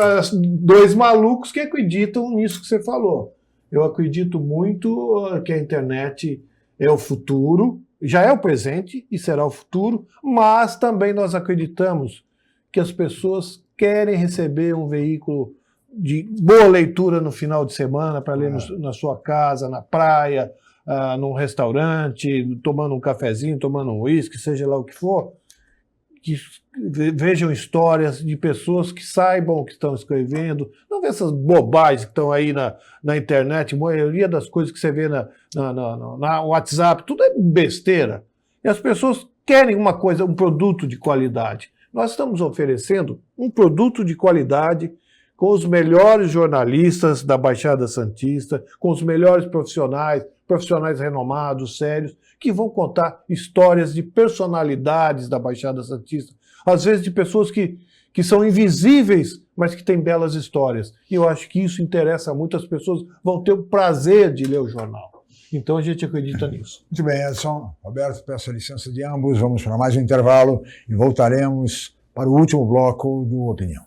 dois malucos que acreditam nisso que você falou. Eu acredito muito que a internet é o futuro, já é o presente e será o futuro, mas também nós acreditamos que as pessoas querem receber um veículo de boa leitura no final de semana para ler na sua casa, na praia, num restaurante, tomando um cafezinho, tomando um uísque, seja lá o que for, que vejam histórias de pessoas que saibam o que estão escrevendo, não vê essas bobagens que estão aí na internet, a maioria das coisas que você vê na WhatsApp, tudo é besteira. E as pessoas querem uma coisa, um produto de qualidade. Nós estamos oferecendo um produto de qualidade com os melhores jornalistas da Baixada Santista, com os melhores profissionais renomados, sérios, que vão contar histórias de personalidades da Baixada Santista, às vezes de pessoas que são invisíveis, mas que têm belas histórias. E eu acho que isso interessa muito, as pessoas vão ter o prazer de ler o jornal. Então a gente acredita nisso. Muito bem, Edson. Roberto, peço a licença de ambos. Vamos para mais um intervalo e voltaremos para o último bloco do Opinião.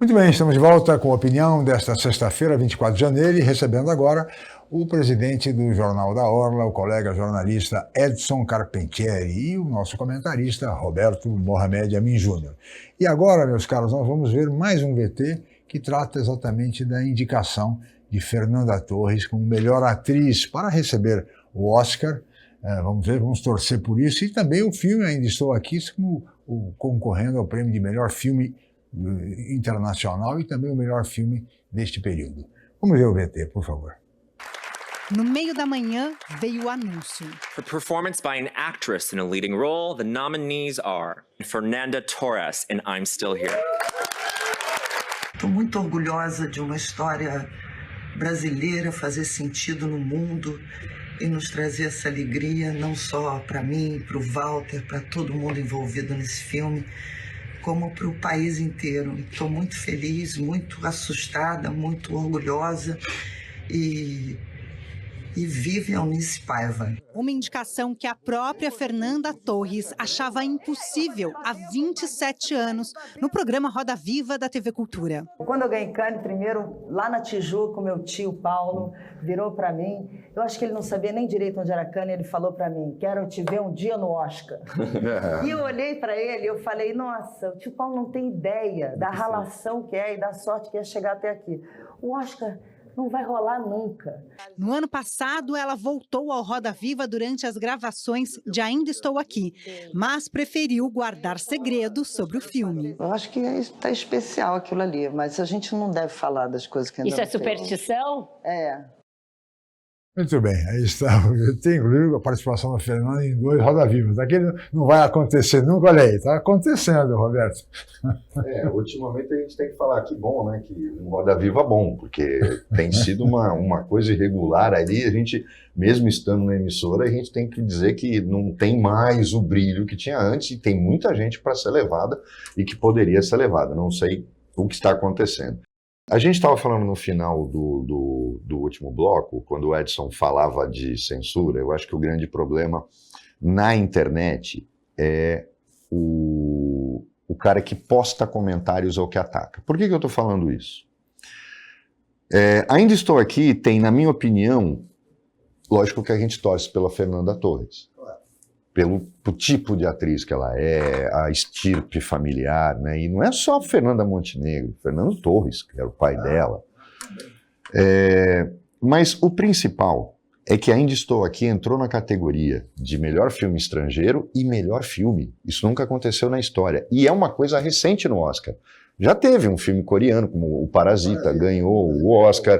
Muito bem, estamos de volta com a opinião desta sexta-feira, 24 de janeiro, e recebendo agora o presidente do Jornal da Orla, o colega jornalista Edson Carpentieri, e o nosso comentarista Roberto Mohamed Amin Júnior. E agora, meus caros, nós vamos ver mais um VT que trata exatamente da indicação de Fernanda Torres como melhor atriz para receber o Oscar. Vamos ver, vamos torcer por isso. E também o filme Ainda Estou Aqui, como concorrendo ao prêmio de melhor filme internacional e também o melhor filme deste período. Vamos ver o VT, por favor. No meio da manhã veio o anúncio. For performance by an actress in a leading role, the nominees are Fernanda Torres in I'm Still Here. Estou muito orgulhosa de uma história brasileira fazer sentido no mundo e nos trazer essa alegria, não só para mim, para o Walter, para todo mundo envolvido nesse filme, como para o país inteiro. Estou muito feliz, muito assustada, muito orgulhosa e vive a Eunice Paiva. Uma indicação que a própria Fernanda Torres achava impossível há 27 anos no programa Roda Viva da TV Cultura. Quando eu ganhei Cannes, primeiro lá na Tijuca, meu tio Paulo virou para mim. Eu acho que ele não sabia nem direito onde era Cannes, ele falou para mim: quero te ver um dia no Oscar. E eu olhei para ele e eu falei: nossa, o tio Paulo não tem ideia da ralação que é e da sorte que é chegar até aqui. O Oscar não vai rolar nunca. No ano passado, ela voltou ao Roda Viva durante as gravações de Ainda Estou Aqui, mas preferiu guardar segredos sobre o filme. Eu acho que está especial aquilo ali, mas a gente não deve falar das coisas que ainda Isso é superstição? É. Muito bem, aí está. Tem, inclusive, a participação da Fernanda em 2 Roda Vivas. Aquele não vai acontecer nunca, olha aí, está acontecendo, Roberto. Ultimamente a gente tem que falar que bom, né? Que um Roda Viva bom, porque tem sido uma coisa irregular ali. A gente, mesmo estando na emissora, a gente tem que dizer que não tem mais o brilho que tinha antes e tem muita gente para ser levada e que poderia ser levada. Não sei o que está acontecendo. A gente estava falando no final do último bloco, quando o Edson falava de censura, eu acho que o grande problema na internet é o cara que posta comentários ou que ataca. Por que eu estou falando isso? Ainda Estou Aqui tem, na minha opinião, lógico que a gente torce pela Fernanda Torres. Pelo tipo de atriz que ela é, a estirpe familiar, né? E não é só a Fernanda Montenegro, Fernando Torres, que era o pai dela. Mas o principal é que Ainda Estou Aqui entrou na categoria de melhor filme estrangeiro e melhor filme. Isso nunca aconteceu na história. E é uma coisa recente no Oscar. Já teve um filme coreano, como o Parasita, ganhou o Oscar.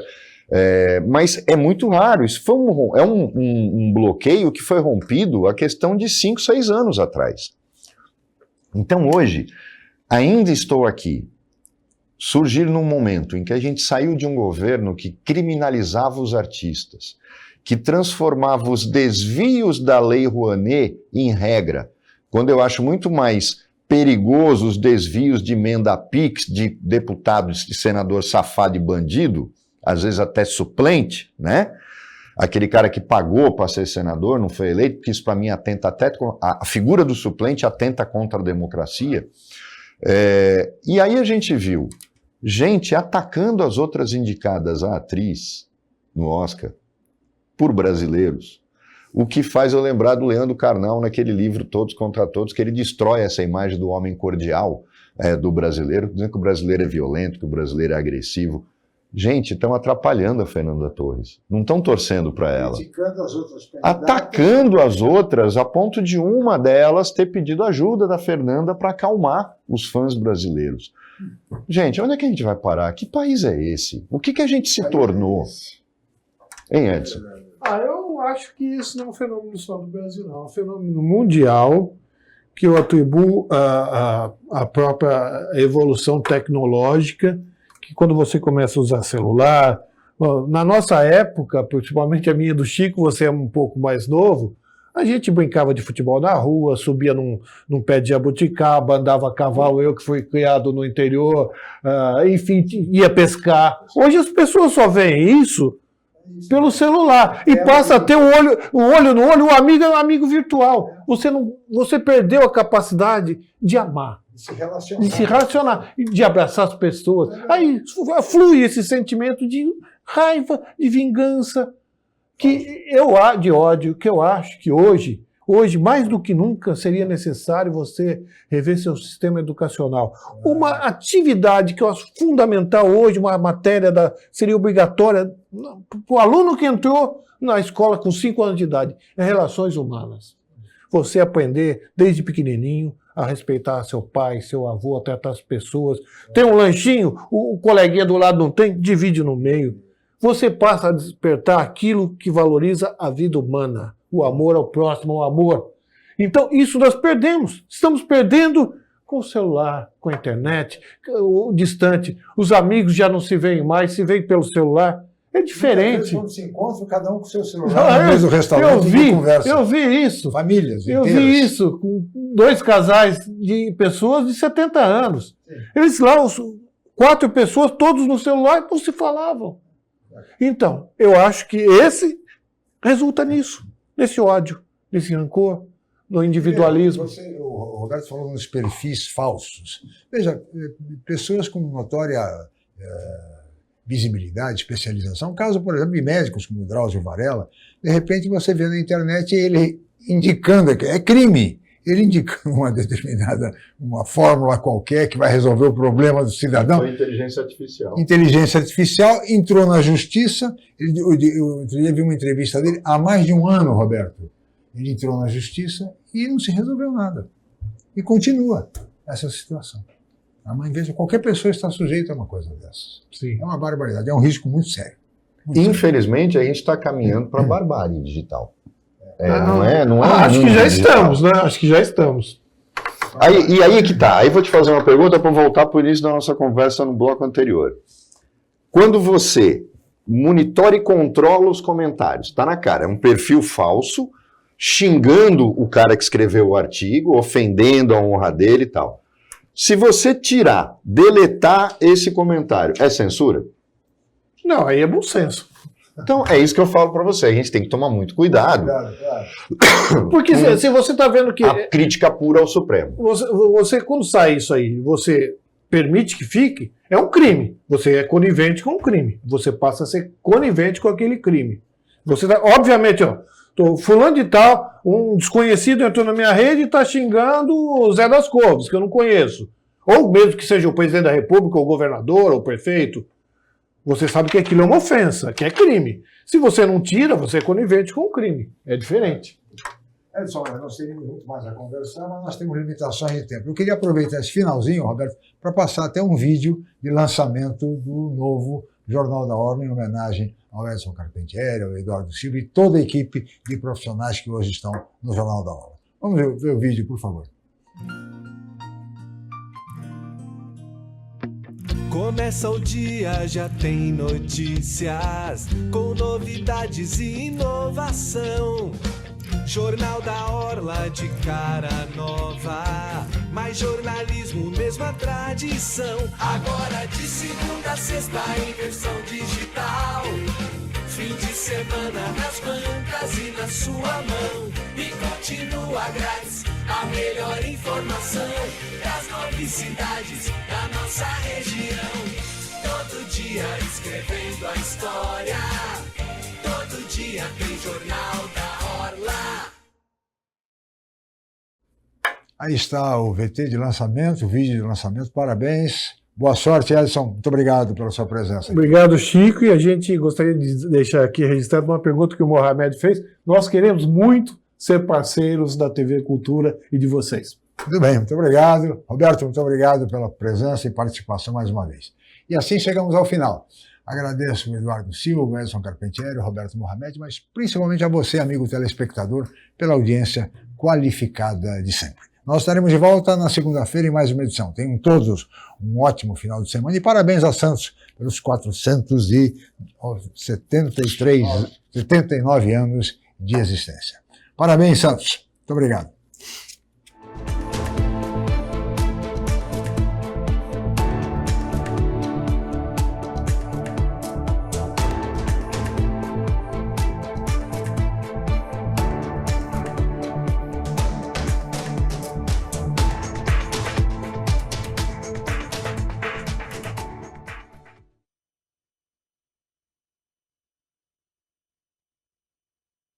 Mas é muito raro. Isso foi um bloqueio que foi rompido a questão de 5, 6 anos atrás. Então hoje, Ainda Estou Aqui, surgir num momento em que a gente saiu de um governo que criminalizava os artistas, que transformava os desvios da Lei Rouanet em regra, quando eu acho muito mais perigoso os desvios de emenda PIX de deputado, de senador safado e bandido, às vezes até suplente, né? Aquele cara que pagou para ser senador, não foi eleito, porque isso para mim atenta até... A figura do suplente atenta contra a democracia. E aí a gente viu gente atacando as outras indicadas a atriz no Oscar por brasileiros, o que faz eu lembrar do Leandro Carnal naquele livro Todos contra Todos, que ele destrói essa imagem do homem cordial do brasileiro, dizendo que o brasileiro é violento, que o brasileiro é agressivo. Gente, estão atrapalhando a Fernanda Torres. Não estão torcendo para ela. Atacando as outras, a ponto de uma delas ter pedido ajuda da Fernanda para acalmar os fãs brasileiros. Gente, onde é que a gente vai parar? Que país é esse? O que a gente se tornou? Hein, Edson? Eu acho que isso não é um fenômeno só do Brasil, não. É um fenômeno mundial que eu atribuo à própria evolução tecnológica, que quando você começa a usar celular, na nossa época, principalmente a minha e do Chico, você é um pouco mais novo, a gente brincava de futebol na rua, subia num pé de jabuticaba, andava a cavalo, eu que fui criado no interior, enfim, ia pescar. Hoje as pessoas só veem isso pelo celular e passa a ter o olho no olho, o amigo é um amigo virtual. Você perdeu a capacidade de amar. De se relacionar, de abraçar as pessoas. Aí flui esse sentimento de raiva, de vingança, de ódio, que eu acho que hoje, mais do que nunca, seria necessário você rever seu sistema educacional. Uma atividade que eu acho fundamental hoje, uma matéria seria obrigatória para o aluno que entrou na escola com 5 anos de idade, é relações humanas. Você aprender desde pequenininho a respeitar seu pai, seu avô, a tratar as pessoas. Tem um lanchinho, o coleguinha do lado não tem, divide no meio. Você passa a despertar aquilo que valoriza a vida humana, o amor ao próximo, o amor. Então, isso nós perdemos. Estamos perdendo com o celular, com a internet, o distante. Os amigos já não se veem mais, se veem pelo celular. É diferente. Quando se encontra, cada um com seu celular, no mesmo restaurante, conversa. Eu vi isso. Famílias inteiras. Eu vi isso com 2 casais de pessoas de 70 anos. Sim. Eles lá, 4 pessoas, todos no celular, não se falavam. Então, eu acho que esse resulta nisso, nesse ódio, nesse rancor, no individualismo. O Roberto falou nos perfis falsos. Veja, pessoas com notória visibilidade, especialização, caso, por exemplo, de médicos como o Drauzio Varela, de repente você vê na internet ele indicando que é crime. Ele indica uma determinada, uma fórmula qualquer que vai resolver o problema do cidadão. Foi inteligência artificial. Inteligência artificial, entrou na justiça. Eu vi uma entrevista dele há mais de um ano, Roberto. Ele entrou na justiça e não se resolveu nada. E continua essa situação. Veja, qualquer pessoa está sujeita a uma coisa dessas. Sim. É uma barbaridade, é um risco muito sério. Infelizmente, a gente está caminhando para a barbárie digital. Acho que já estamos, né? Acho que já estamos. E aí que tá. Aí vou te fazer uma pergunta para voltar para o início da nossa conversa no bloco anterior. Quando você monitora e controla os comentários, tá na cara, é um perfil falso, xingando o cara que escreveu o artigo, ofendendo a honra dele e tal. Se você tirar, deletar esse comentário, é censura? Não, aí é bom senso. Então, é isso que eu falo para você. A gente tem que tomar muito cuidado. Claro. Porque se você está vendo que... A crítica pura ao Supremo. Você, quando sai isso aí, você permite que fique, é um crime. Você é conivente com o crime. Você passa a ser conivente com aquele crime. Você tá, obviamente, ó, fulano de tal, um desconhecido entrou na minha rede e está xingando o Zé das Couves, que eu não conheço. Ou mesmo que seja o presidente da República, ou o governador, ou o prefeito. Você sabe que aquilo é uma ofensa, que é crime. Se você não tira, você é conivente com o crime. É diferente. Edson, nós teríamos muito mais a conversar, mas nós temos limitações de tempo. Eu queria aproveitar esse finalzinho, Roberto, para passar até um vídeo de lançamento do novo Jornal da Orla, em homenagem ao Edson Carpentieri, ao Eduardo Silva e toda a equipe de profissionais que hoje estão no Jornal da Orla. Vamos ver o vídeo, por favor. Começa o dia, já tem notícias, com novidades e inovação. Jornal da Orla de cara nova, mais jornalismo, mesma tradição. Agora de segunda a sexta em versão digital. Fim de semana nas bancas e na sua mão. E continua grátis a melhor informação das novidades da nossa região. Todo dia escrevendo a história. Todo dia tem Jornal da Orla. Aí está o VT de lançamento, o vídeo de lançamento. Parabéns. Boa sorte, Edson. Muito obrigado pela sua presença. Obrigado, Chico. E a gente gostaria de deixar aqui registrado uma pergunta que o Mohamed fez. Nós queremos muito ser parceiros da TV Cultura e de vocês. Tudo bem, muito obrigado. Roberto, muito obrigado pela presença e participação mais uma vez. E assim chegamos ao final. Agradeço o Eduardo Silva, o Edson Carpentieri, o Roberto Mohamed, mas principalmente a você, amigo telespectador, pela audiência qualificada de sempre. Nós estaremos de volta na segunda-feira em mais uma edição. Tenham todos um ótimo final de semana e parabéns a Santos pelos 479 anos de existência. Parabéns, Santos. Muito obrigado.